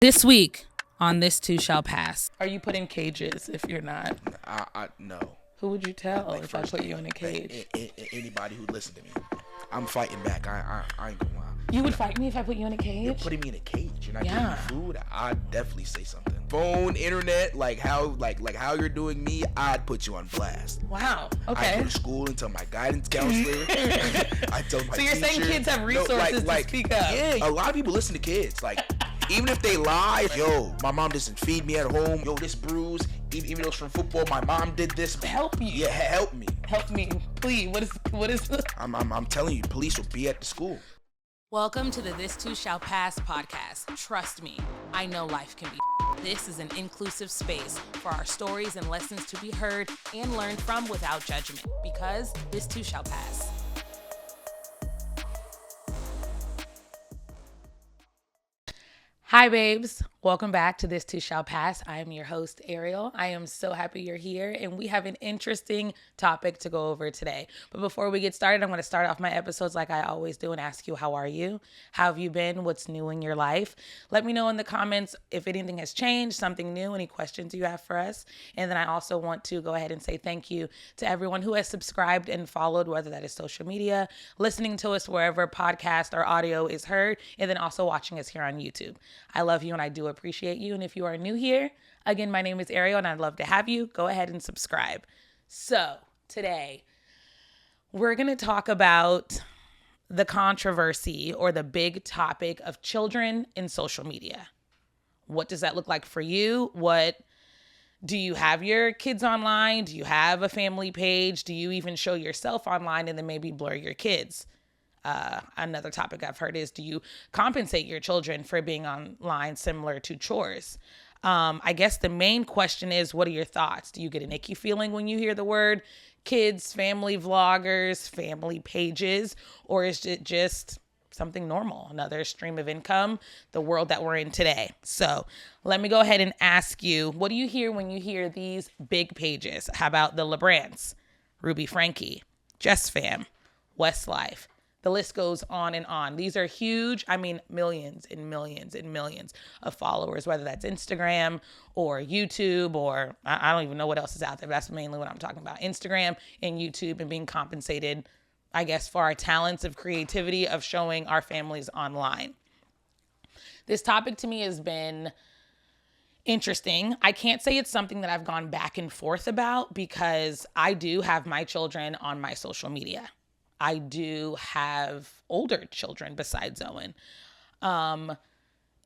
This week on This Too Shall Pass. Are you put in cages if you're not? No. Who would you tell Like, if I put you in a cage? Anybody who listened to me, I'm fighting back. I ain't gonna lie. You would fight me if I put you in a cage? You're putting me in a cage. You're not Yeah. giving me food. I'd definitely say something. Phone, internet, like how you're doing me, I'd put you on blast. Wow. I Okay. go to school and tell my guidance counselor. I tell my So you're saying teacher. kids have resources to speak up? Yeah, a lot of people listen to kids. Like, even if they lie, yo, my mom doesn't feed me at home. Yo, this bruise, even though it's from football, my mom did this. Help you. Yeah, help me. Help me, please. What is this? I'm telling you, police will be at the school. Welcome to the This Too Shall Pass podcast. Trust me, I know life can be. This is an inclusive space for our stories and lessons to be heard and learned from without judgment, because this too shall pass. Hi, babes. Welcome back to This Too Shall Pass. I am your host, Ariel. I am so happy you're here, and we have an interesting topic to go over today. But before we get started, I'm going to start off my episodes like I always do and ask you, how are you? How have you been? What's new in your life? Let me know in the comments if anything has changed, something new, any questions you have for us. And then I also want to go ahead and say thank you to everyone who has subscribed and followed, whether that is social media, listening to us wherever podcast or audio is heard, and then also watching us here on YouTube. I love you and I do appreciate you. And if you are new here, again, my name is Ariel and I'd love to have you. Go ahead and subscribe. So today we're going to talk about the controversy or the big topic of children in social media. What does that look like for you? Do you have your kids online? Do you have a family page? Do you even show yourself online and then maybe blur your kids? Another topic I've heard is, do you compensate your children for being online similar to chores? I guess the main question is, what are your thoughts? Do you get an icky feeling when you hear the word kids, family vloggers, family pages, or is it just something normal, another stream of income, the world that we're in today? So let me go ahead and ask you, what do you hear when you hear these big pages? How about the LeBrants, Ruby Franke, Just Fam, Westlife? The list goes on and on. These are huge. I mean, millions and millions and millions of followers, whether that's Instagram or YouTube, or I don't even know what else is out there. But that's mainly what I'm talking about. Instagram and YouTube, and being compensated, I guess, for our talents of creativity of showing our families online. This topic to me has been interesting. I can't say it's something that I've gone back and forth about, because I do have my children on my social media. I do have older children besides Owen. And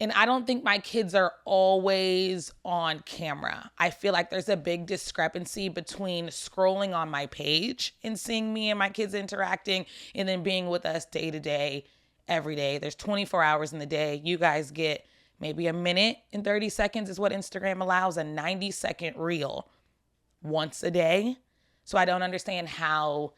I don't think my kids are always on camera. I feel like there's a big discrepancy between scrolling on my page and seeing me and my kids interacting, and then being with us day to day, every day. There's 24 hours in the day. You guys get maybe a minute and 30 seconds is what Instagram allows, a 90-second reel once a day. So I don't understand how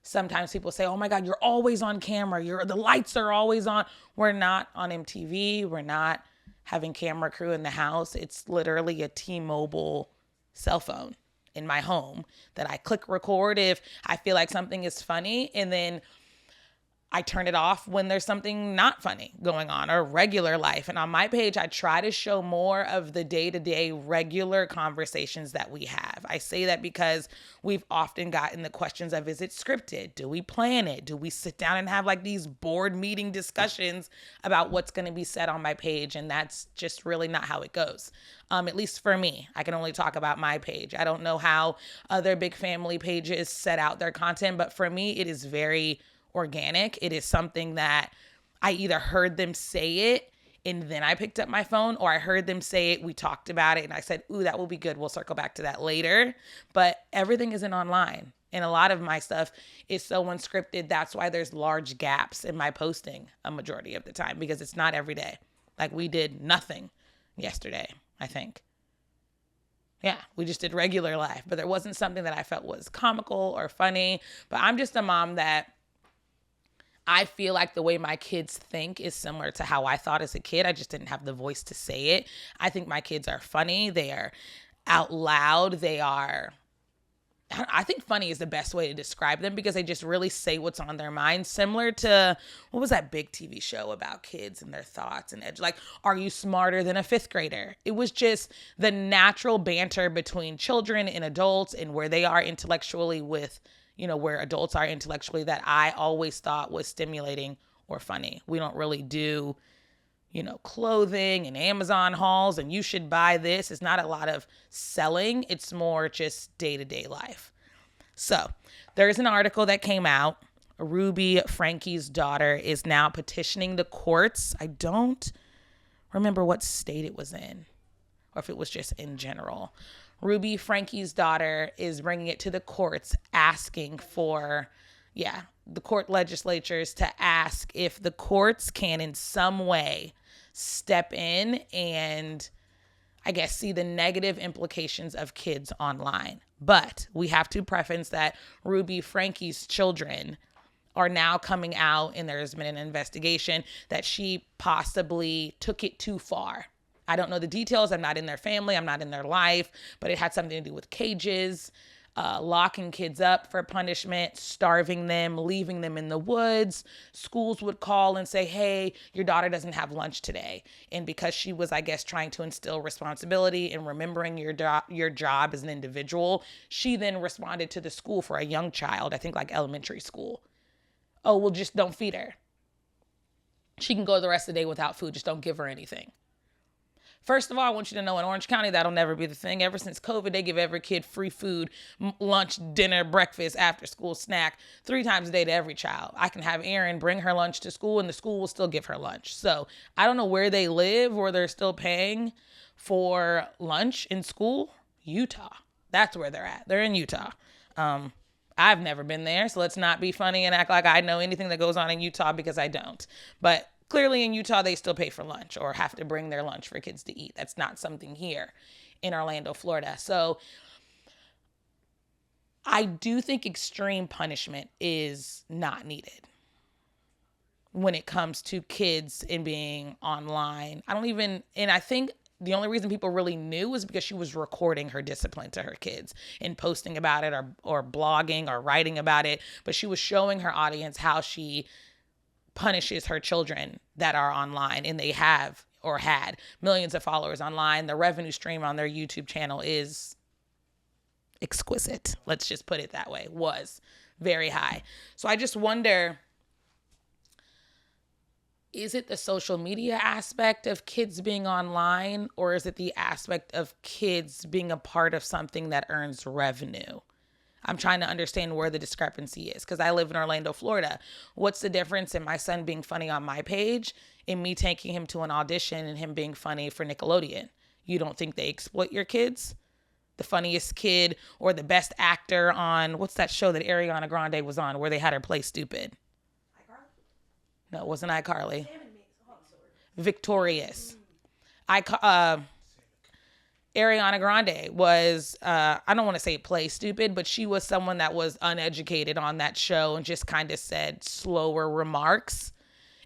sometimes people say, oh my God, you're always on camera. The lights are always on. We're not on MTV. We're not having camera crew in the house. It's literally a T-Mobile cell phone in my home that I click record if I feel like something is funny, and then I turn it off when there's something not funny going on, or regular life. And on my page, I try to show more of the day-to-day regular conversations that we have. I say that because we've often gotten the questions of, is it scripted? Do we plan it? Do we sit down and have like these board meeting discussions about what's going to be said on my page? And that's just really not how it goes. At least for me. I can only talk about my page. I don't know how other big family pages set out their content, but for me, it is very organic. It is something that I either heard them say it and then I picked up my phone, or I heard them say it, we talked about it, and I said, ooh, that will be good. We'll circle back to that later. But everything isn't online. And a lot of my stuff is so unscripted. That's why there's large gaps in my posting a majority of the time, because it's not every day. Like, we did nothing yesterday, I think. Yeah, we just did regular life, but there wasn't something that I felt was comical or funny. But I'm just a mom that I feel like the way my kids think is similar to how I thought as a kid. I just didn't have the voice to say it. I think my kids are funny. They are out loud. They are I think funny is the best way to describe them because they just really say what's on their mind. Similar to, what was that big TV show about kids and their thoughts and edge? Like, are you smarter than a fifth grader? It was just the natural banter between children and adults and where they are intellectually with, where adults are intellectually, that I always thought was stimulating or funny. We don't really do, clothing and Amazon hauls and you should buy this. It's not a lot of selling. It's more just day-to-day life. So there's an article that came out. Ruby Franke's daughter is now petitioning the courts. I don't remember what state it was in or if it was just in general. Ruby Franke's daughter is bringing it to the courts asking for, the court legislatures to ask if the courts can in some way step in and I guess see the negative implications of kids online. But we have to preface that Ruby Franke's children are now coming out and there's been an investigation that she possibly took it too far. I don't know the details. I'm not in their family. I'm not in their life, but it had something to do with cages, locking kids up for punishment, starving them, leaving them in the woods. Schools would call and say, hey, your daughter doesn't have lunch today. And because she was, I guess, trying to instill responsibility and remembering your job as an individual, she then responded to the school for a young child, I think like elementary school. Oh, well, just don't feed her. She can go the rest of the day without food. Just don't give her anything. First of all, I want you to know in Orange County, that'll never be the thing. Ever since COVID, they give every kid free food, lunch, dinner, breakfast, after school snack, 3 times a day to every child. I can have Erin bring her lunch to school and the school will still give her lunch. So I don't know where they live or they're still paying for lunch in school. Utah. That's where they're at. They're in Utah. I've never been there, so let's not be funny and act like I know anything that goes on in Utah because I don't. But clearly in Utah, they still pay for lunch or have to bring their lunch for kids to eat. That's not something here in Orlando, Florida. So I do think extreme punishment is not needed when it comes to kids and being online. I think the only reason people really knew was because she was recording her discipline to her kids and posting about it or blogging or writing about it. But she was showing her audience how she punishes her children that are online, and they have or had millions of followers online. The revenue stream on their YouTube channel is exquisite. Let's just put it that way. Was very high. So I just wonder, is it the social media aspect of kids being online, or is it the aspect of kids being a part of something that earns revenue? I'm trying to understand where the discrepancy is because I live in Orlando, Florida. What's the difference in my son being funny on my page and me taking him to an audition and him being funny for Nickelodeon? You don't think they exploit your kids? The funniest kid or the best actor on, what's that show that Ariana Grande was on where they had her play stupid? iCarly? No, it wasn't iCarly. Victorious. Ariana Grande was, I don't want to say play stupid, but she was someone that was uneducated on that show and just kind of said slower remarks.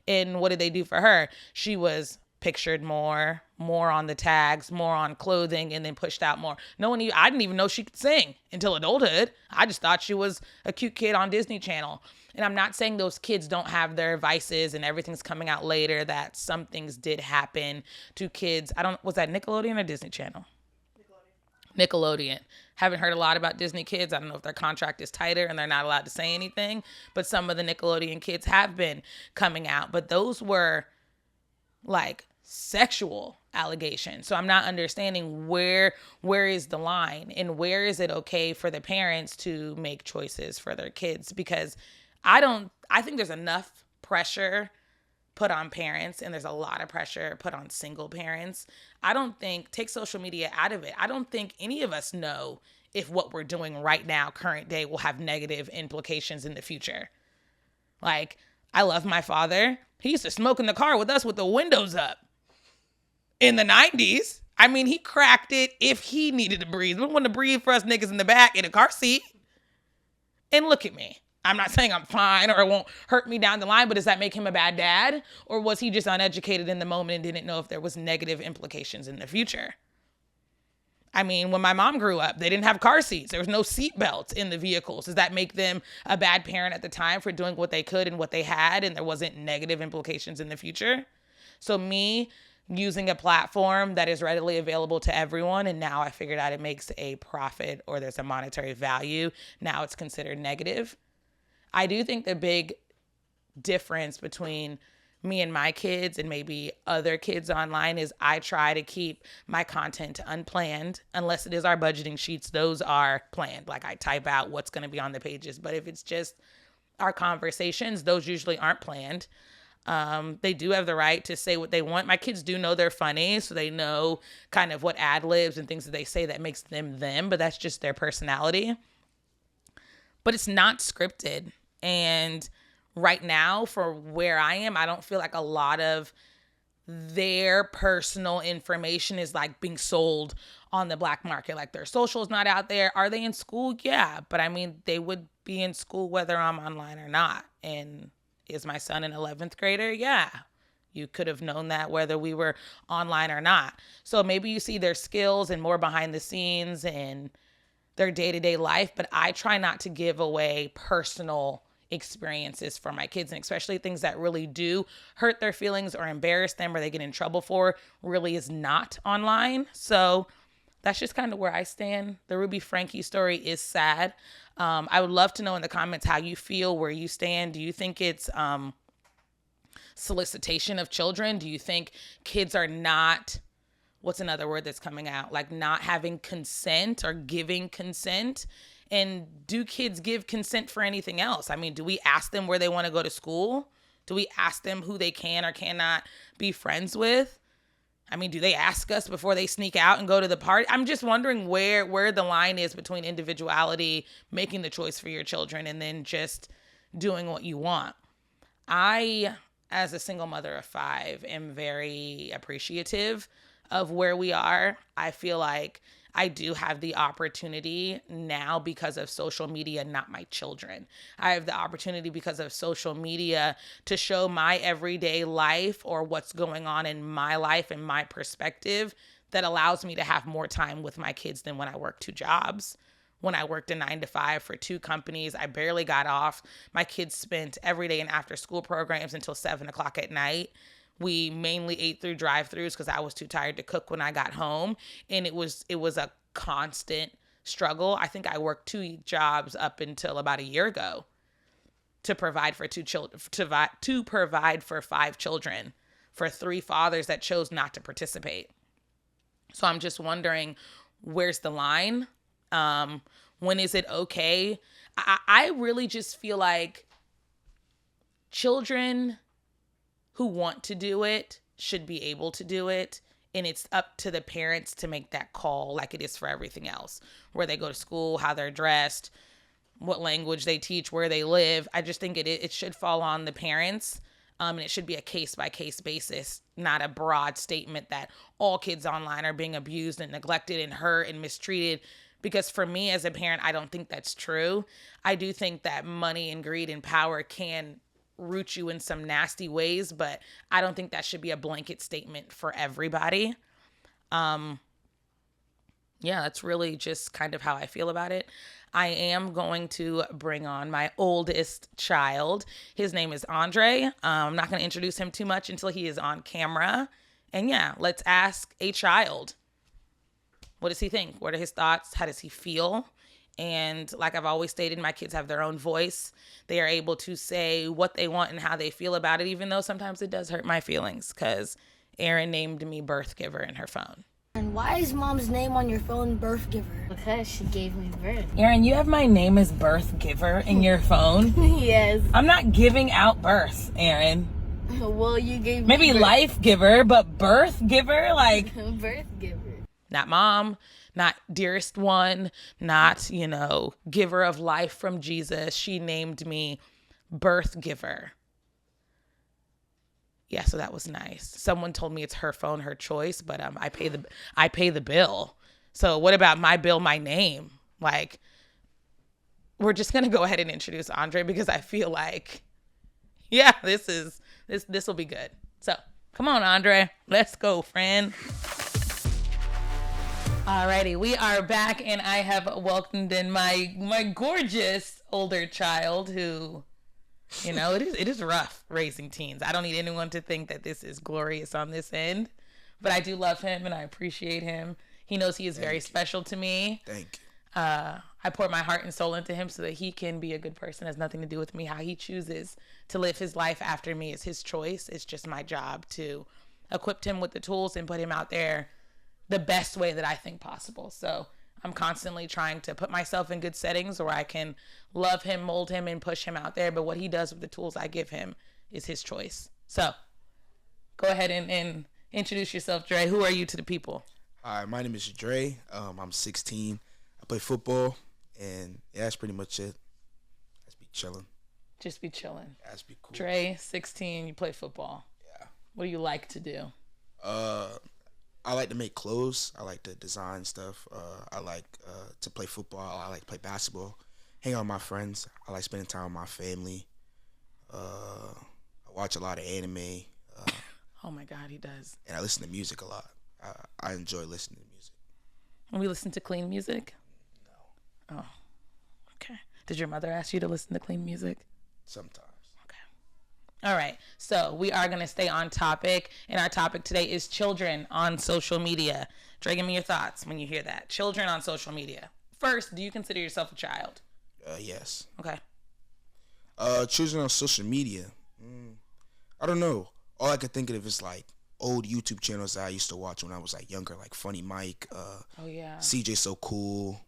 And what did they do for her? She was pictured more on the tags, more on clothing, and then pushed out more. I didn't even know she could sing until adulthood. I just thought she was a cute kid on Disney Channel. And I'm not saying those kids don't have their vices and everything's coming out later, that some things did happen to kids. Was that Nickelodeon or Disney Channel? Nickelodeon. Haven't heard a lot about Disney kids. I don't know if their contract is tighter and they're not allowed to say anything, but some of the Nickelodeon kids have been coming out. But those were like sexual allegations. So I'm not understanding where is the line and where is it okay for the parents to make choices for their kids? Because I think there's enough pressure put on parents, and there's a lot of pressure put on single parents. Take social media out of it. I don't think any of us know if what we're doing right now, current day, will have negative implications in the future. Like, I love my father. He used to smoke in the car with us with the windows up in the 90s. I mean, he cracked it if he needed to breathe. We want to breathe for us niggas in the back in a car seat. And look at me. I'm not saying I'm fine or it won't hurt me down the line, but does that make him a bad dad? Or was he just uneducated in the moment and didn't know if there was negative implications in the future? I mean, when my mom grew up, they didn't have car seats. There was no seat belts in the vehicles. Does that make them a bad parent at the time for doing what they could and what they had, and there wasn't negative implications in the future? So me using a platform that is readily available to everyone, and now I figured out it makes a profit or there's a monetary value, now it's considered negative. I do think the big difference between me and my kids and maybe other kids online is I try to keep my content unplanned unless it is our budgeting sheets. Those are planned. Like I type out what's going to be on the pages. But if it's just our conversations, those usually aren't planned. They do have the right to say what they want. My kids do know they're funny, so they know kind of what ad libs and things that they say that makes them them, but that's just their personality. But it's not scripted. And right now, for where I am, I don't feel like a lot of their personal information is like being sold on the black market. Like their social's not out there. Are they in school? Yeah. But I mean, they would be in school whether I'm online or not. And is my son an 11th grader? Yeah. You could have known that whether we were online or not. So maybe you see their skills and more behind the scenes and their day-to-day life, but I try not to give away personal experiences for my kids, and especially things that really do hurt their feelings or embarrass them or they get in trouble for really is not online. So that's just kind of where I stand. The Ruby Franke story is sad. I would love to know in the comments how you feel, where you stand. Do you think it's solicitation of children? Do you think kids are not, what's another word that's coming out? Like not having consent or giving consent? And do kids give consent for anything else? I mean, do we ask them where they want to go to school? Do we ask them who they can or cannot be friends with? I mean, do they ask us before they sneak out and go to the party? I'm just wondering where the line is between individuality, making the choice for your children, and then just doing what you want. I, as a single mother of 5, am very appreciative of where we are. I feel like I do have the opportunity now because of social media, not my children. I have the opportunity because of social media to show my everyday life or what's going on in my life and my perspective that allows me to have more time with my kids than when I worked 2 jobs. When I worked a 9-to-5 for 2 companies, I barely got off. My kids spent every day in after school programs until 7 o'clock at night. We mainly ate through drive-thrus because I was too tired to cook when I got home. And it was a constant struggle. I think I worked 2 jobs up until about a year ago to provide for 2 children, to provide for 5 children, for 3 fathers that chose not to participate. So I'm just wondering, where's the line? When is it okay? I really just feel like children who want to do it should be able to do it. And it's up to the parents to make that call like it is for everything else. Where they go to school, how they're dressed, what language they teach, where they live. I just think it should fall on the parents. And it should be a case-by-case basis, not a broad statement that all kids online are being abused and neglected and hurt and mistreated. Because for me as a parent, I don't think that's true. I do think that money and greed and power can root you in some nasty ways, but I don't think that should be a blanket statement for everybody. Yeah, that's really just kind of how I feel about it. I am going to bring on my oldest child. His name is Andre. I'm not going to introduce him too much until he is on camera. And yeah, let's ask a child. What does he think? What are his thoughts? How does he feel? And like I've always stated, my kids have their own voice. They are able to say what they want and how they feel about it, even though sometimes it does hurt my feelings because Erin named me birth giver in her phone. And why is mom's name on your phone birth giver? Because she gave me birth. Erin, you have my name as birth giver in your phone? Yes. I'm not giving out birth, Erin. Well, you gave me Maybe birth. life giver, but birth giver? Like, Birth giver. not mom, not dearest one, not, giver of life from Jesus. She named me birth giver. Yeah, so that was nice. Someone told me it's her phone, her choice, but I pay the bill. So what about my bill, my name? Like, we're just gonna go ahead and introduce Andre because I feel like, yeah, this will be good. So come on, Andre, let's go, friend. Alrighty, we are back, and I have welcomed in my gorgeous older child who, it is rough raising teens. I don't need anyone to think that this is glorious on this end, but I do love him and I appreciate him. He knows he is very special to me. Thank you. I pour my heart and soul into him so that he can be a good person. It has nothing to do with me. How he chooses to live his life after me is his choice. It's just my job to equip him with the tools and put him out there the best way that I think possible. So I'm constantly trying to put myself in good settings where I can love him, mold him, and push him out there. But what he does with the tools I give him is his choice. So go ahead and introduce yourself, Dre. Who are you to the people? Hi, my name is Dre. I'm 16. I play football, and yeah, that's pretty much it. Just be chilling. Just be chilling. That's be cool. Dre, 16, you play football. Yeah. What do you like to do? I like to make clothes. I like to design stuff. I like to play football. I like to play basketball. Hang out with my friends. I like spending time with my family. I watch a lot of anime. Oh my God, he does. And I listen to music a lot. I enjoy listening to music. And we listen to clean music? No. Oh, okay. Did your mother ask you to listen to clean music? Sometimes. All right, so we are going to stay on topic, and our topic today is children on social media. Dre, give me your thoughts when you hear that. Children on social media. First, do you consider yourself a child? Yes. Okay. Children on social media. I don't know. All I can think of is like old YouTube channels that I used to watch when I was like younger, like Funny Mike, Oh yeah. CJ So Cool,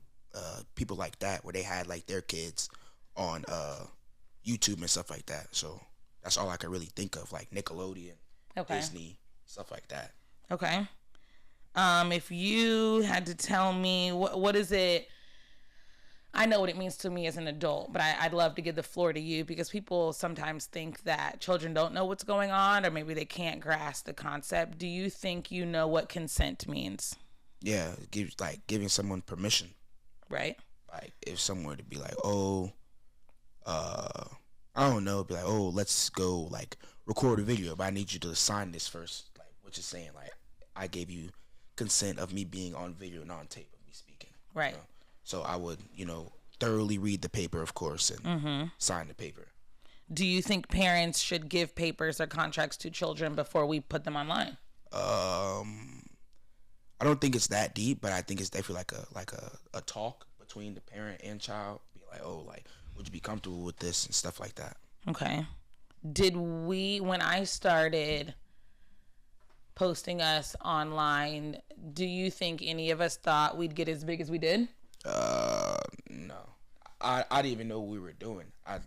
people like that, where they had like their kids on YouTube and stuff like that. So that's all I could really think of, like Nickelodeon, Okay. Disney, stuff like that. Okay. If you had to tell me what is it, I know what it means to me as an adult, but I'd love to give the floor to you because people sometimes think that children don't know what's going on, or maybe they can't grasp the concept. Do you think you know what consent means? Yeah, giving someone permission. Right. Like if someone were to be like, I don't know, be like, oh, let's go like record a video, but I need you to sign this first, like what you're saying, like I gave you consent of me being on video and on tape of me speaking. Right. You know? So I would, thoroughly read the paper, of course, and sign the paper. Do you think parents should give papers or contracts to children before we put them online? I don't think it's that deep, but I think it's definitely like a talk between the parent and child. Be like, oh, like, would you be comfortable with this and stuff like that? Okay. When I started posting us online, do you think any of us thought we'd get as big as we did? No. I didn't even know what we were doing. I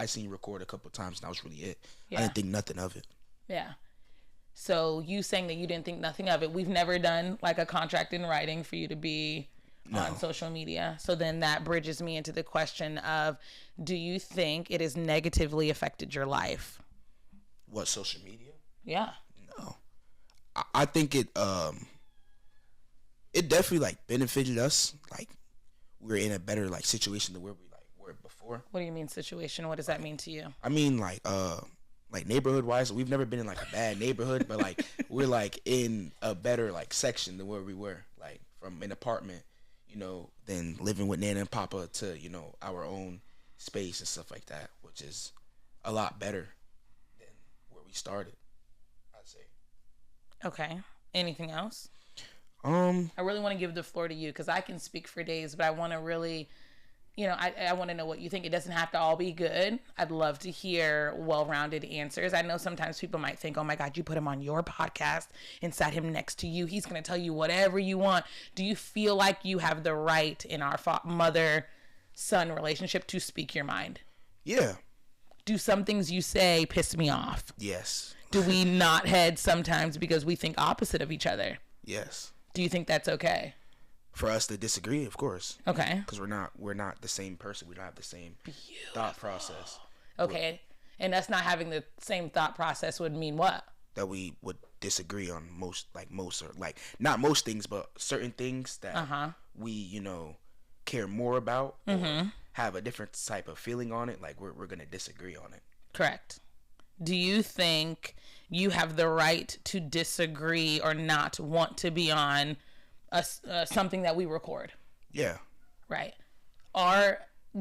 seen you record a couple times and that was really it. Yeah. I didn't think nothing of it. Yeah. So you saying that you didn't think nothing of it. We've never done like a contract in writing for you to be on social media. So then that bridges me into the question of, do you think it has negatively affected your life? What, social media? Yeah. No. I think it definitely like benefited us. Like we were in a better like situation than where we like were before. What do you mean situation? What does that mean to you? I mean like neighborhood wise, we've never been in like a bad neighborhood, but like we're like in a better like section than where we were, like from an apartment, than living with Nana and Papa to, our own space and stuff like that, which is a lot better than where we started, I'd say. Okay. Anything else? I I really want to give the floor to you because I can speak for days, but I want to really, I want to know what you think. It doesn't have to all be good. I'd love to hear well-rounded answers. I know sometimes people might think, oh my God, you put him on your podcast and sat him next to you. He's going to tell you whatever you want. Do you feel like you have the right in our mother-son relationship to speak your mind? Yeah. Do some things you say piss me off? Yes. Do we not head sometimes because we think opposite of each other? Yes. Do you think that's okay? For us to disagree, of course. Okay. Because we're not the same person. We don't have the same thought process. Okay. And us not having the same thought process would mean what? That we would disagree on most or like not most things, but certain things that we, care more about or have a different type of feeling on it. Like we're gonna disagree on it. Correct. Do you think you have the right to disagree or not want to be on something that we record. Yeah. Right.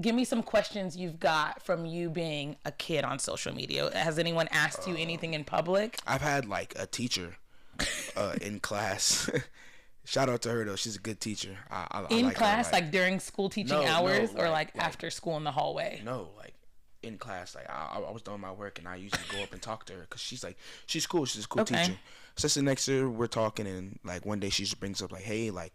Give me some questions you've got from you being a kid on social media. Has anyone asked you anything in public? I've had like a teacher in class. Shout out to her though. She's a good teacher. I In like class, her, like during school teaching hours, or like after school in the hallway? No, like in class. Like I was doing my work and I usually go up and talk to her because she's cool. She's a cool teacher. So sitting next to her, we're talking, and like one day she just brings up like, hey, like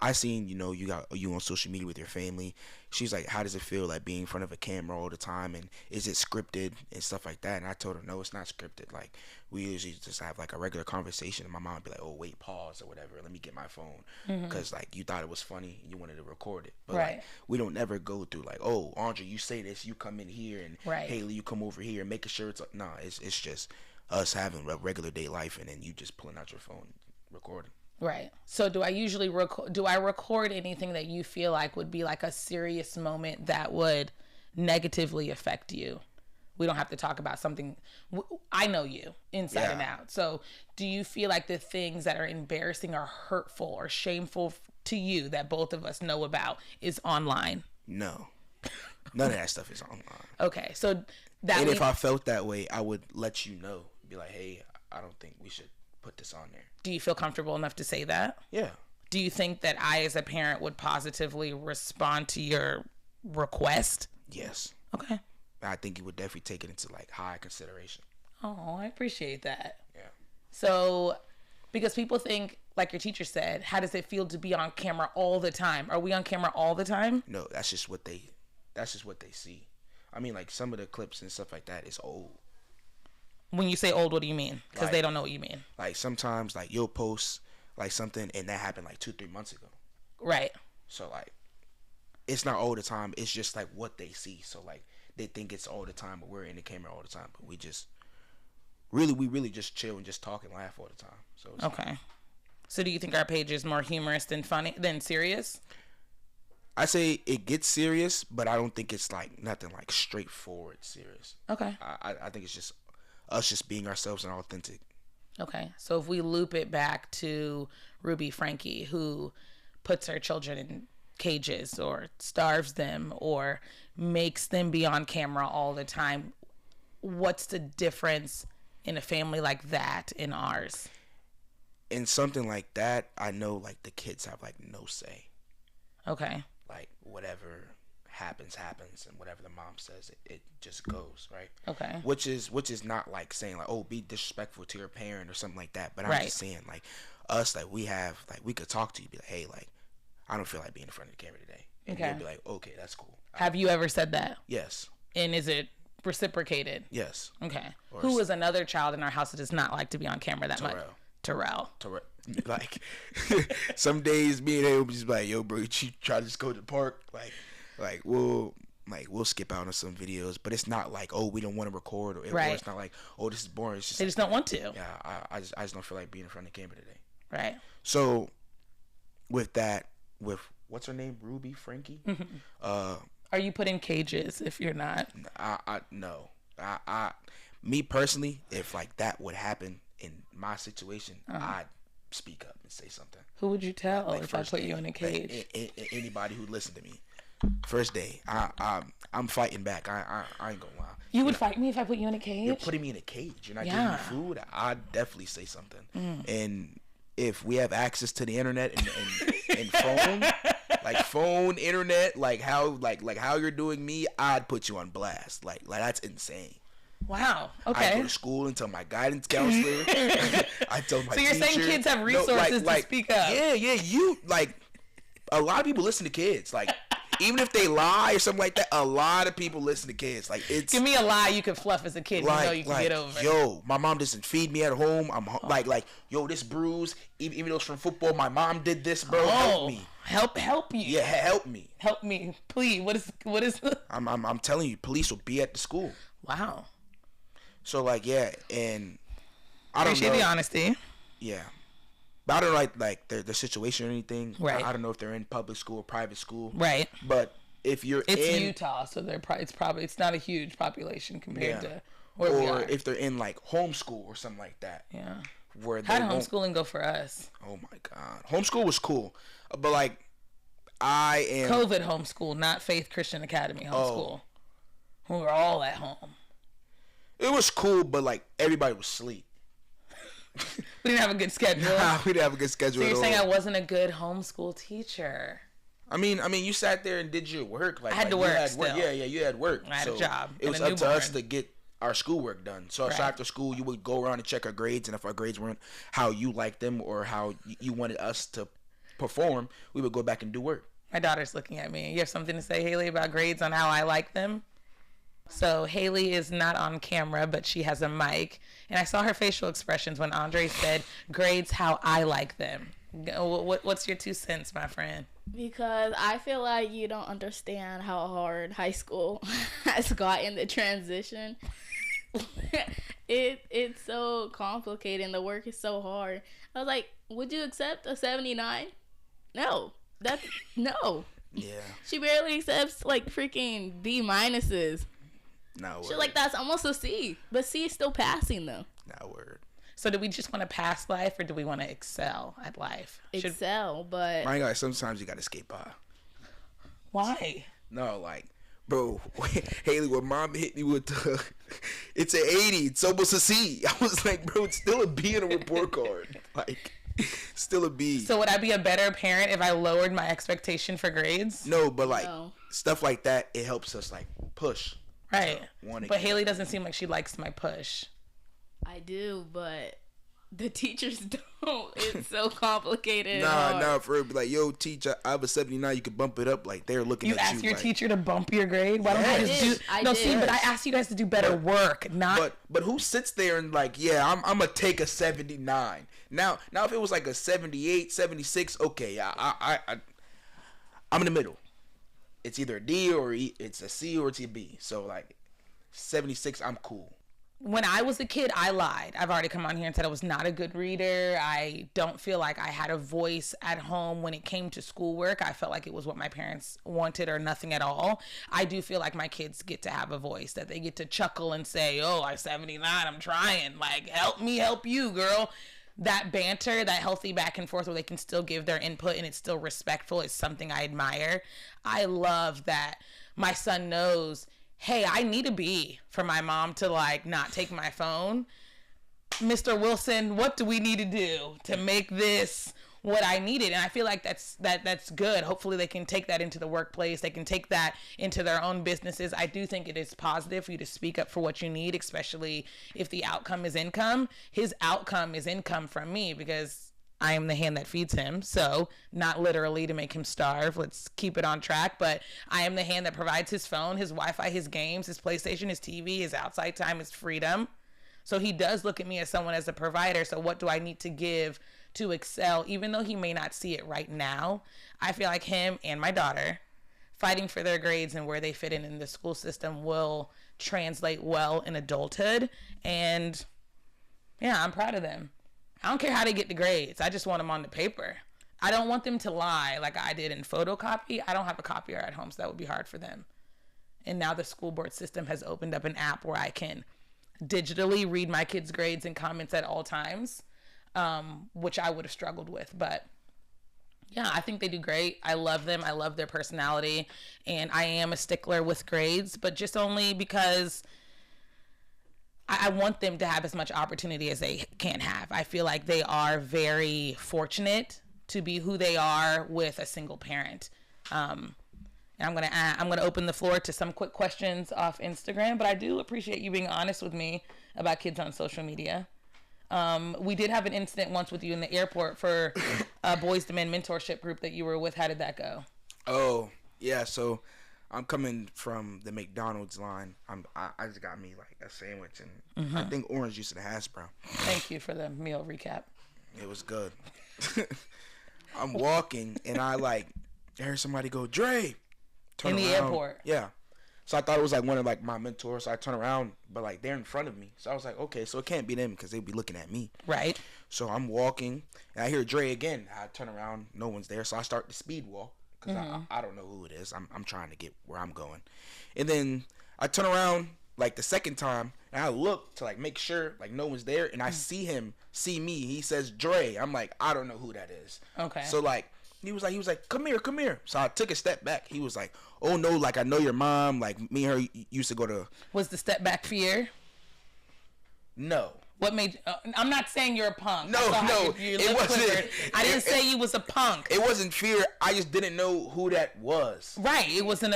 I seen you on social media with your family. She's like, how does it feel like being in front of a camera all the time, and is it scripted and stuff like that? And I told her, no, it's not scripted. Like we usually just have like a regular conversation, and my mom would be like, oh wait, pause or whatever, let me get my phone, because like you thought it was funny and you wanted to record it, but like we don't never go through like, oh Andre, you say this, you come in here, and Haley, you come over here, making sure it's nah, it's just us having a regular day life, and then you just pulling out your phone recording. Right. So do I usually record anything that you feel like would be like a serious moment that would negatively affect you? We don't have to talk about something. I know you inside and out. So do you feel like the things that are embarrassing or hurtful or shameful to you that both of us know about is online? No. None of that stuff is online. Okay. So and if I felt that way, I would let you know. Be like, hey, I don't think we should put this on there. Do you feel comfortable enough to say that? Yeah. Do you think that I, as a parent, would positively respond to your request? Yes. Okay. I think you would definitely take it into like high consideration. Oh, I appreciate that. Yeah. So, because people think, like your teacher said, how does it feel to be on camera all the time? Are we on camera all the time? No, that's just what they see. I mean, like some of the clips and stuff like that is old. When you say old, what do you mean? Because like, they don't know what you mean. Like sometimes, like you'll post like something and that happened like 2-3 months ago. Right. So like, it's not all the time. It's just like what they see. So like, they think it's all the time, but we're in the camera all the time. But we really just chill and just talk and laugh all the time. So it's okay. So do you think our page is more humorous than funny than serious? I say it gets serious, but I don't think it's like nothing like straightforward serious. Okay. I think it's just us just being ourselves and authentic. Okay. So if we loop it back to Ruby Franke, who puts her children in cages or starves them or makes them be on camera all the time, what's the difference in a family like that in ours? In something like that, I know like the kids have like no say. Okay. Like whatever happens, and whatever the mom says, it just goes, right? Okay. Which is not like saying like, oh, be disrespectful to your parent or something like that. But I'm just saying like us, like we could talk to you, be like, hey, like I don't feel like being in front of the camera today. And you'll be like, okay, that's cool. Have you ever said that? Yes. And is it reciprocated? Yes. Okay. Who is another child in our house that does not like to be on camera that much? Terrell. Like some days me and him will just be like, yo bro, you try to just go to the park, like we'll skip out on some videos, but it's not like, oh, we don't want to record, or it's not like, oh, this is boring. It's just they just don't want to. Yeah, I just don't feel like being in front of the camera today. Right. So with what's her name, Ruby Franke? Are you put in cages if you're not? No. Me personally, if like that would happen in my situation, I'd speak up and say something. Who would you tell if I put you in a cage? Anybody who listened to me. First day, I'm fighting back. I ain't gonna lie. You would fight me if I put you in a cage? You're putting me in a cage. You're not giving me food. I'd definitely say something. And if we have access to the internet and phone, like phone, internet, like how you're doing me, I'd put you on blast. Like that's insane. Wow. Okay. I go to school and tell my guidance counselor. I tell my teacher. So you're saying kids have resources to speak up? Yeah. You like a lot of people listen to kids. Like even if they lie or something like that, a lot of people listen to kids. Like it's give me a lie you could fluff as a kid. Like, you know you can get over. Yo, my mom doesn't feed me at home. I'm like yo, this bruise. Even though it's from football, my mom did this, bro. Help me. Help you. Yeah, help me. Help me, please. What is? I'm telling you, police will be at the school. Wow. So like and I don't appreciate the honesty. Yeah, but I don't like their situation or anything. Right. I don't know if they're in public school or private school. Right. But if you're in Utah, so it's not a huge population compared to where we are. Or if they're in like homeschool or something like that. Yeah. where How they did won't. homeschooling go for us? Oh my God, homeschool was cool, but like I am. COVID homeschool, not Faith Christian Academy homeschool. We were all at home. It was cool, but like everybody was asleep. We didn't have a good schedule. We didn't have a good schedule. So you're at saying all. I wasn't a good homeschool teacher? I mean, you sat there and did your work. Like I had to you work had still. Yeah, you had work. I had a job It and was a up to us newborn. to get our schoolwork done. So Right. after school, you would go around and check our grades, and if our grades weren't how you liked them or how you wanted us to perform, we would go back and do work. My daughter's looking at me. You have something to say, Haley, about grades on how I like them? So Haley is not on camera, but she has a mic. And I saw her facial expressions when Andre said, grades how I like them. What's your 2 cents, my friend? Because I feel like you don't understand how hard high school has gotten the transition. It's so complicated and the work is so hard. I was like, would you accept a 79? No. No. Yeah. She barely accepts like freaking B minuses. No She's word. like, that's almost a C. But C is still passing though. No word. So do we just want to pass life or do we want to excel at life? Excel, but My God, sometimes you gotta skate by. Why? No, like, bro, Haley, when mom hit me with the, it's an 80, it's almost a C. I was like, bro, it's still a B in a report card. Like, still a B. So would I be a better parent if I lowered my expectation for grades? No, but like, No. stuff like that, it helps us, like, push. Right. Wanna But get- Haley doesn't seem like she likes my push. I do, but the teachers don't. It's so complicated. and Nah, hard. for real, be like, yo, teacher, I have a 79, you can bump it up. Like, they're looking You at you. asked your like, teacher to bump your grade? Why don't I you just did. do... I No, did. see, but I asked you guys to do better work, not... But who sits there and like, yeah, I'm gonna take a 79. Now if it was like a 78, 76, okay, I'm in the middle. It's either a D or it's a C or it's a B. So like 76, I'm cool. When I was a kid, I lied. I've already come on here and said I was not a good reader. I don't feel like I had a voice at home when it came to schoolwork. I felt like it was what my parents wanted or nothing at all. I do feel like my kids get to have a voice, that they get to chuckle and say, oh, I'm 79, I'm trying. Like, help me help you, girl. That banter, that healthy back and forth where they can still give their input and it's still respectful is something I admire. I love that my son knows, hey, I need a B for my mom to like not take my phone. Mr. Wilson, what do we need to do to make this what I needed? And I feel like that's good. Hopefully they can take that into the workplace. They can take that into their own businesses. I do think it is positive for you to speak up for what you need, especially if the outcome is income. His outcome is income from me because I am the hand that feeds him. So not literally to make him starve. Let's keep it on track. But I am the hand that provides his phone, his Wi-Fi, his games, his PlayStation, his TV, his outside time, his freedom. So he does look at me as someone as a provider. So what do I need to give to excel? Even though he may not see it right now, I feel like him and my daughter fighting for their grades and where they fit in the school system will translate well in adulthood. And yeah, I'm proud of them. I don't care how they get the grades. I just want them on the paper. I don't want them to lie like I did in photocopy. I don't have a copier at home, so that would be hard for them. And now the school board system has opened up an app where I can digitally read my kids' grades and comments at all times, which I would have struggled with. But yeah, I think they do great. I love them. I love their personality. And I am a stickler with grades, but just only because I want them to have as much opportunity as they can have. I feel like they are very fortunate to be who they are with a single parent. And I'm gonna open the floor to some quick questions off Instagram, but I do appreciate you being honest with me about kids on social media. We did have an incident once with you in the airport for a Boys to Men mentorship group that you were with. How did that go? Oh, yeah, so I'm coming from the McDonald's line. I just got me like a sandwich and I think orange juice and a hash brown. Thank you for the meal recap. It was good. I'm walking and I heard somebody go, Dre. Turn In the around. airport? Yeah. So I thought it was like one of like my mentors. So I turn around, but like they're in front of me. So I was like, okay, so it can't be them because they'd be looking at me. Right. So I'm walking and I hear Dre again. I turn around, no one's there. So I start the speed walk because I don't know who it is. I'm trying to get where I'm going. And then I turn around, like the second time, and I look to like make sure like no one's there, and I see him see me. He says Dre. I'm like, I don't know who that is. Okay. So like he was like, come here. So I took a step back. He was like, oh no, like I know your mom. Like me and her used to go to. Was the step back fear? No. What made? I'm not saying you're a punk. No, it wasn't. I didn't say you was a punk. It wasn't fear. I just didn't know who that was. Right. It wasn't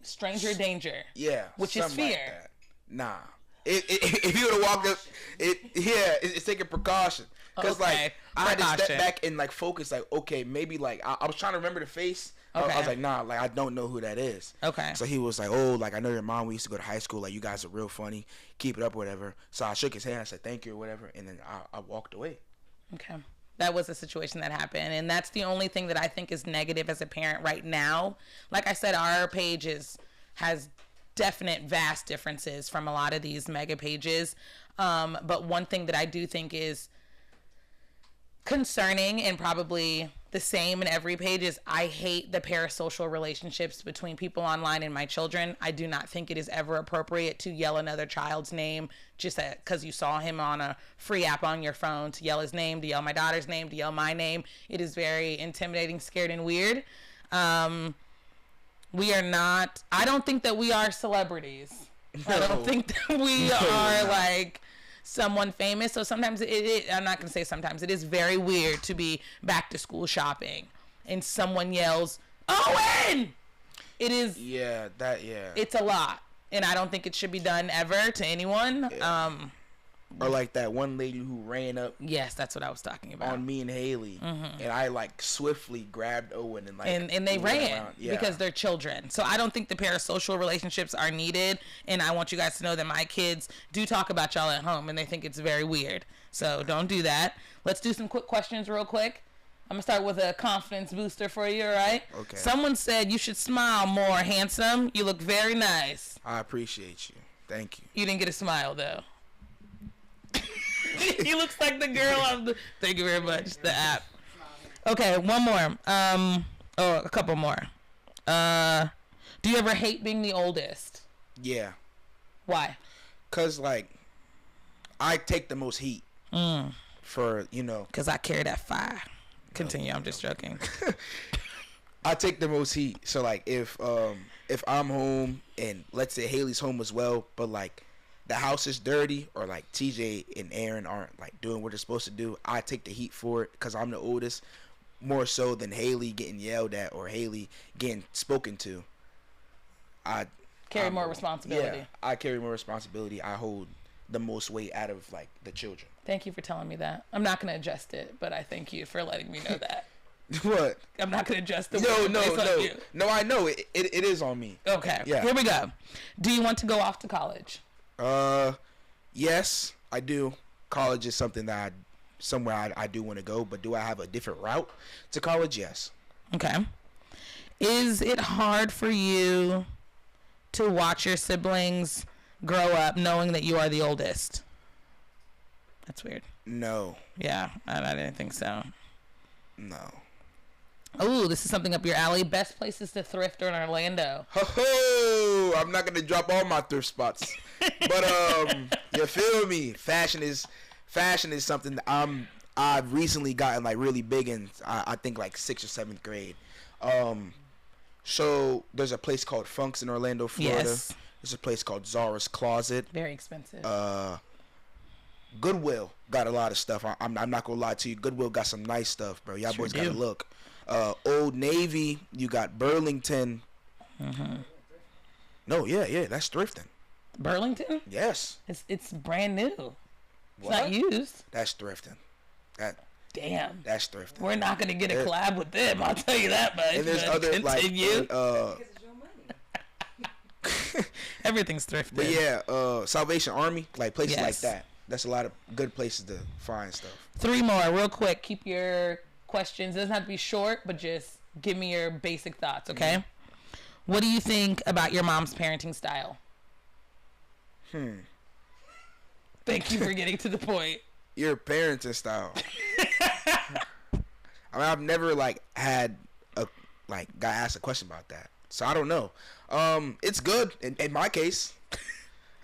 stranger danger. Yeah. Which is fear. Like that. Nah. If you would have walked up, it's taking precaution. Cause like I had to step back and like focus. Like okay, maybe like I was trying to remember the face. Okay. I was like, nah, like I don't know who that is. Okay. So he was like, oh, like I know your mom. We used to go to high school. Like you guys are real funny. Keep it up, or whatever. So I shook his hand. I said thank you or whatever, and then I walked away. Okay. That was a situation that happened, and that's the only thing that I think is negative as a parent right now. Like I said, our page has definite vast differences from a lot of these mega pages. But one thing that I do think is concerning and probably the same in every page is I hate the parasocial relationships between people online and my children. I do not think it is ever appropriate to yell another child's name just because you saw him on a free app on your phone, to yell his name, to yell my daughter's name, to yell my name. It is very intimidating, scared, and weird. We are not, I don't think that we are celebrities. No. I don't think that we are like someone famous. So sometimes I'm not going to say sometimes, it is very weird to be back to school shopping and someone yells, Owen! It is. Yeah, it's a lot. And I don't think it should be done ever to anyone. Yeah. Or like that one lady who ran up. Yes, that's what I was talking about. On me and Haley. Mm-hmm. And I like swiftly grabbed Owen and like. And they ran because they're children. So I don't think the parasocial relationships are needed. And I want you guys to know that my kids do talk about y'all at home and they think it's very weird. So don't do that. Let's do some quick questions real quick. I'm going to start with a confidence booster for you, all right? Okay. Someone said you should smile more, handsome. You look very nice. I appreciate you. Thank you. You didn't get a smile, though. He looks like the girl on the... Thank you very much. The app. Okay, one more. A couple more. Do you ever hate being the oldest? Yeah. Why? Because, like, I take the most heat. For, you know... Because I carry that fire. Continue. I'm just joking. I take the most heat. So, like, if I'm home and let's say Haley's home as well, but, like, the house is dirty or like TJ and Aaron aren't like doing what they're supposed to do, I take the heat for it because I'm the oldest, more so than Haley getting yelled at or Haley getting spoken to. I carry more responsibility. Yeah, I carry more responsibility. I hold the most weight out of like the children. Thank you for telling me that. I'm not going to adjust it, but I thank you for letting me know that. What? I'm not going to adjust the No, I know it is on me. Okay. Yeah. Here we go. Do you want to go off to college? Yes, I do. College is something that I do want to go, but do I have a different route to college? Yes. Okay. Is it hard for you to watch your siblings grow up knowing that you are the oldest? That's weird. No. Yeah, I didn't think so. No. Oh, this is something up your alley. Best places to thrift in Orlando. Ho! I'm not gonna drop all my thrift spots, but you feel me? Fashion is something that I've recently gotten like really big in. I think like 6th or 7th grade. So there's a place called Funk's in Orlando, Florida. Yes. There's a place called Zara's Closet. Very expensive. Goodwill got a lot of stuff. I'm not gonna lie to you. Goodwill got some nice stuff, bro. Y'all boys gotta look. Old Navy, you got Burlington. Mm-hmm. No, yeah, that's thrifting. Burlington? Yes. It's brand new. It's what? Not used. That's thrifting. Damn. That's thrifting. We're not gonna get a collab with them. I'll tell you that much. And there's other continue. like Everything's thrifted. But yeah, Salvation Army, like places Yes. like that. That's a lot of good places to find stuff. 3 more, real quick. Keep your questions. It doesn't have to be short, but just give me your basic thoughts, okay? Mm-hmm. What do you think about your mom's parenting style? Thank you for getting to the point. Your parenting style. I mean, I've never like had got asked a question about that, so I don't know. It's good in my case.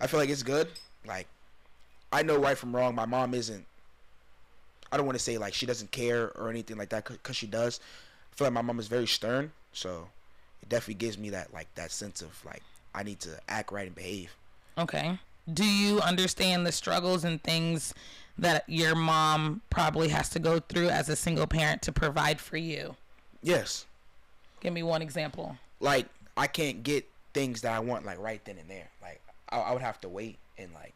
I feel like it's good. Like, I know right from wrong. My mom isn't. I don't want to say like she doesn't care or anything like that, because she does. I feel like my mom is very stern, so it definitely gives me that sense of like I need to act right and behave. Okay. Do you understand the struggles and things that your mom probably has to go through as a single parent to provide for you? Yes. Give me one example. Like, I can't get things that I want like right then and there. Like, I would have to wait and like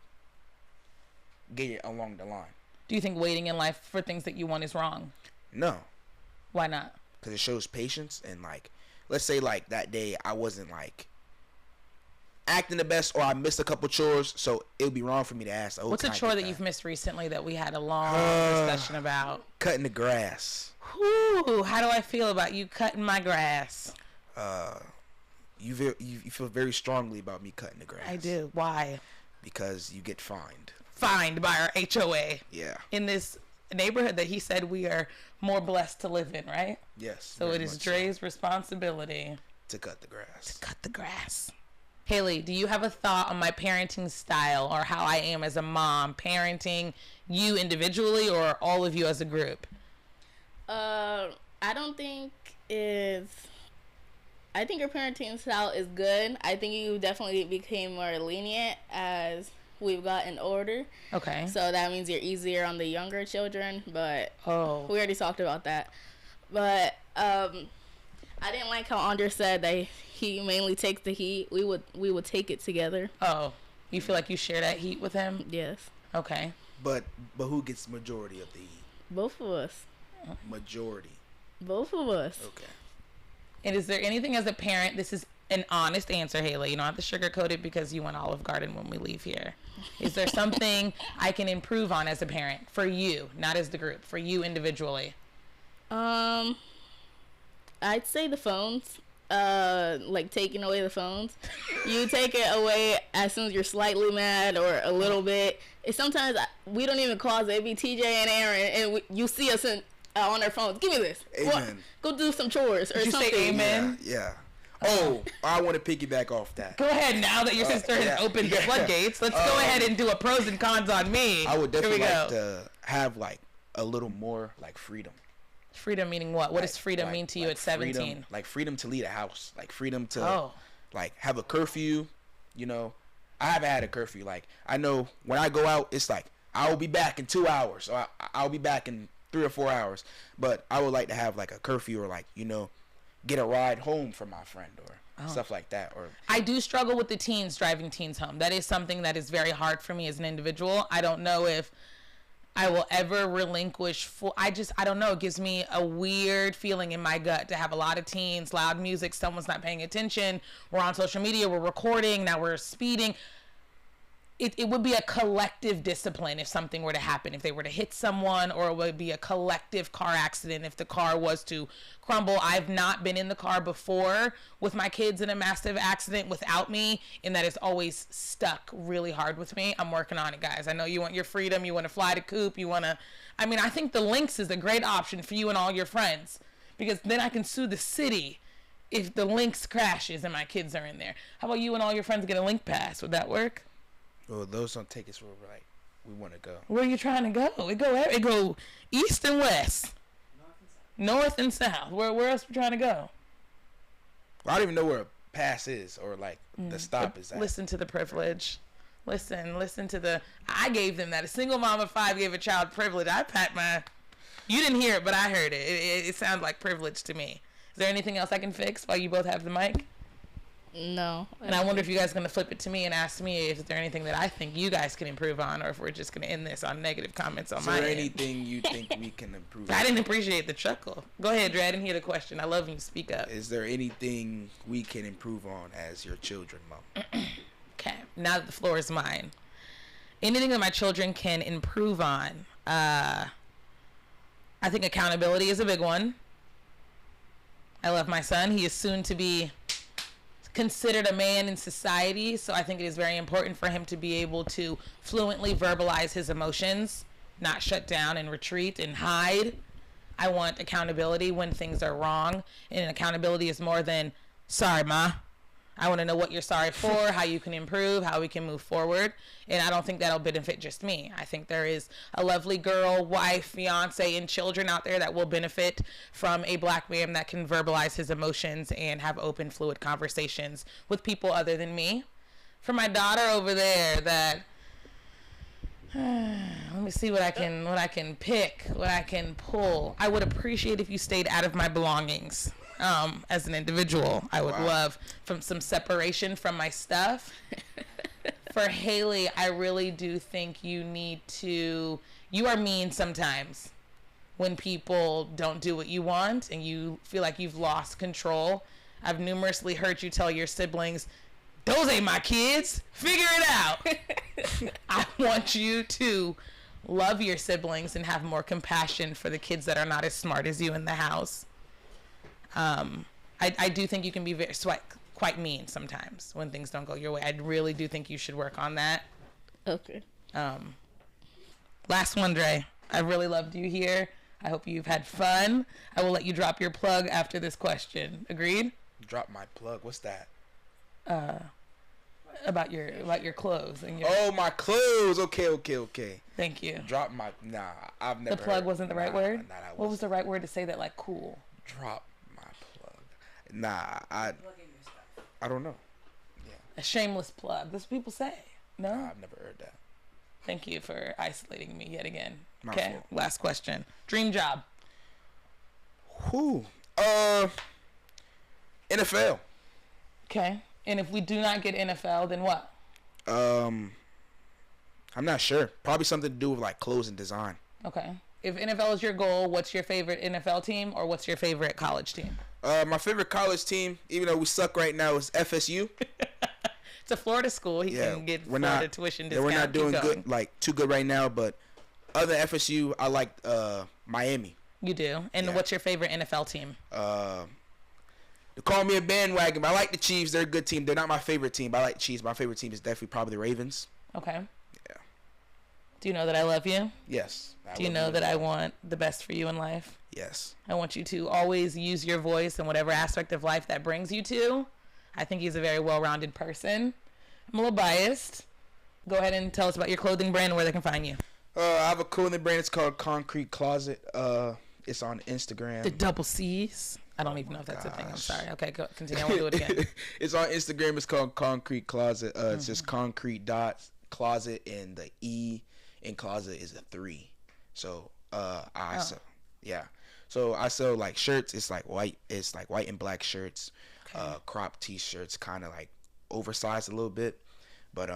get it along the line. Do you think waiting in life for things that you want is wrong? No. Why not? Because it shows patience. And like, let's say like that day I wasn't like acting the best, or I missed a couple chores, so it would be wrong for me to ask. Oh, what's a chore that you've missed recently that we had a long discussion about? Cutting the grass. Whew, how do I feel about you cutting my grass? You feel very strongly about me cutting the grass. I do. Why? Because you get fined. Fined by our HOA. Yeah. In this neighborhood that he said we are more blessed to live in, right? Yes. So it is Dre's responsibility to cut the grass. To cut the grass. Haley, do you have a thought on my parenting style or how I am as a mom, parenting you individually or all of you as a group? I don't think I think your parenting style is good. I think you definitely became more lenient as we've gotten older. Okay. So that means you're easier on the younger children, but we already talked about that. But I didn't like how Andre said that he mainly takes the heat. We would take it together. Oh, you feel like you share that heat with him? Yes. Okay. But who gets majority of the heat? Both of us. Majority. Both of us. Okay. And is there anything as a parent, this is an honest answer, Haley, you don't have to sugarcoat it because you want Olive Garden when we leave here. Is there something I can improve on as a parent for you, not as the group, for you individually? I'd say the phones. Like taking away the phones. You take it away as soon as you're slightly mad or a little bit. Sometimes we don't even cause it. It'd be TJ and Aaron, and you see us on their phones. Give me this. Amen. Go do some chores or Did you something. say amen? Yeah. Oh, I want to piggyback off that. Go ahead, now that your sister has opened the floodgates. Let's go ahead and do a pros and cons on me. I would definitely like to have like a little more like freedom. Freedom meaning what? What does freedom mean to you at 17? Freedom, like freedom to leave a house. Like freedom to like have a curfew. You know, I haven't had a curfew. Like I know when I go out, it's like I'll be back in 2 hours. Or I'll be back in 3 or 4 hours. But I would like to have like a curfew or like, you know, get a ride home from my friend or stuff like that. Or I do struggle with the teens, driving teens home. That is something that is very hard for me as an individual. I don't know if I will ever relinquish I don't know. It gives me a weird feeling in my gut to have a lot of teens, loud music, someone's not paying attention. We're on social media, we're recording, now we're speeding. It would be a collective discipline if something were to happen, if they were to hit someone, or it would be a collective car accident if the car was to crumble. I've not been in the car before with my kids in a massive accident without me, and that has always stuck really hard with me. I'm working on it, guys. I know you want your freedom, you want to fly to Coop, I think the Lynx is a great option for you and all your friends, because then I can sue the city if the Lynx crashes and my kids are in there. How about you and all your friends get a Link Pass? Would that work? Well, those don't take us where we want to go. Where are you trying to go? It go east and west, north and south. Where else are we trying to go? Well, I don't even know where a pass is or like the stop is at. Listen to the privilege. Listen to the. I gave them that. A single mom of 5 gave a child privilege. You didn't hear it, but I heard it. It sounds like privilege to me. Is there anything else I can fix while you both have the mic? No. And I wonder if you guys are going to flip it to me and ask me if there anything that I think you guys can improve on, or if we're just going to end this on negative comments on my end. Is there anything you think we can improve on? I didn't appreciate the chuckle. Go ahead, Dre. I didn't hear the question. I love when you speak up. Is there anything we can improve on as your children, Mom? Okay. Now that the floor is mine. Anything that my children can improve on. I think accountability is a big one. I love my son. He is soon to be considered a man in society, so I think it is very important for him to be able to fluently verbalize his emotions, not shut down and retreat and hide. I want accountability when things are wrong, and accountability is more than, sorry, Ma. I want to know what you're sorry for, how you can improve, how we can move forward. And I don't think that'll benefit just me. I think there is a lovely girl, wife, fiance, and children out there that will benefit from a black man that can verbalize his emotions and have open, fluid conversations with people other than me. For my daughter over there that, let me see what I can pick, what I can pull. I would appreciate if you stayed out of my belongings. As an individual, I would love some separation from my stuff. For Haley, I really do think you are mean sometimes when people don't do what you want and you feel like you've lost control. I've numerously heard you tell your siblings, those ain't my kids, figure it out. I want you to love your siblings and have more compassion for the kids that are not as smart as you in the house. I do think you can be quite mean sometimes when things don't go your way. I really do think you should work on that. Okay. Last one, Dre. I really loved you here. I hope you've had fun. I will let you drop your plug after this question. Agreed? Drop my plug. What's that? About your clothes and your. Oh, my clothes. Okay. Thank you. Drop my. Nah, I've never. The plug wasn't the right word. Nah, what was the right word to say that like cool? Drop my plug. Nah, I don't know. Yeah. A shameless plug. That's what people say. No. Nah, I've never heard that. Thank you for isolating me yet again. My Okay. fault. Last question. Dream job. Who? NFL. Okay. And if we do not get NFL, then what? I'm not sure. Probably something to do with like clothes and design. Okay. If NFL is your goal, what's your favorite NFL team or what's your favorite college team? My favorite college team, even though we suck right now, is FSU. It's a Florida school. He can get Florida tuition discount. We're not doing good, like too good right now. But other than FSU, I like Miami. You do. And what's your favorite NFL team? They call me a bandwagon, but I like the Chiefs. They're a good team. They're not my favorite team, but I like the Chiefs. My favorite team is definitely probably the Ravens. Okay. Yeah. Do you know that I love you? Yes. Do you know that I want the best for you in life? Yes. I want you to always use your voice in whatever aspect of life that brings you to. I think he's a very well-rounded person. I'm a little biased. Go ahead and tell us about your clothing brand and where they can find you. I have a clothing brand. It's called Concrete Closet. It's on Instagram. The double C's. I don't even know if that's a thing. I'm sorry. Okay, go, continue. I want to do it again. It's on Instagram. It's called Concrete Closet. It's just concrete dots closet, and the E in closet is a 3. So sell, yeah. So I sell like shirts. It's like white. It's like white and black shirts, crop T-shirts, kind of like oversized a little bit. But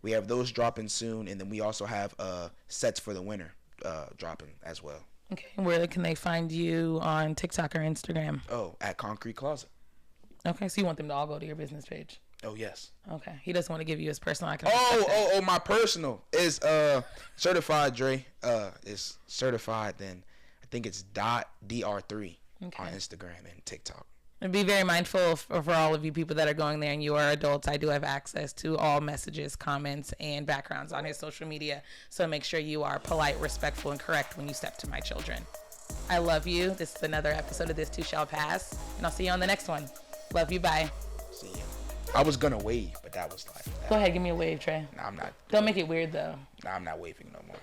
we have those dropping soon, and then we also have sets for the winter dropping as well. Okay, where can they find you on TikTok or Instagram? Oh, at Concrete Closet. Okay, so you want them to all go to your business page? Oh, yes. Okay, he doesn't want to give you his personal. My personal is certified Dre. Is certified. Then I think it's .dr3 on Instagram and TikTok. And be very mindful for all of you people that are going there and you are adults. I do have access to all messages, comments, and backgrounds on his social media. So make sure you are polite, respectful, and correct when you step to my children. I love you. This is another episode of This Too Shall Pass. And I'll see you on the next one. Love you. Bye. See ya. I was going to wave, but that was like... Go ahead. Give me a wave, Trey. Nah, I'm not. Don't make it weird, though. Nah, I'm not waving no more.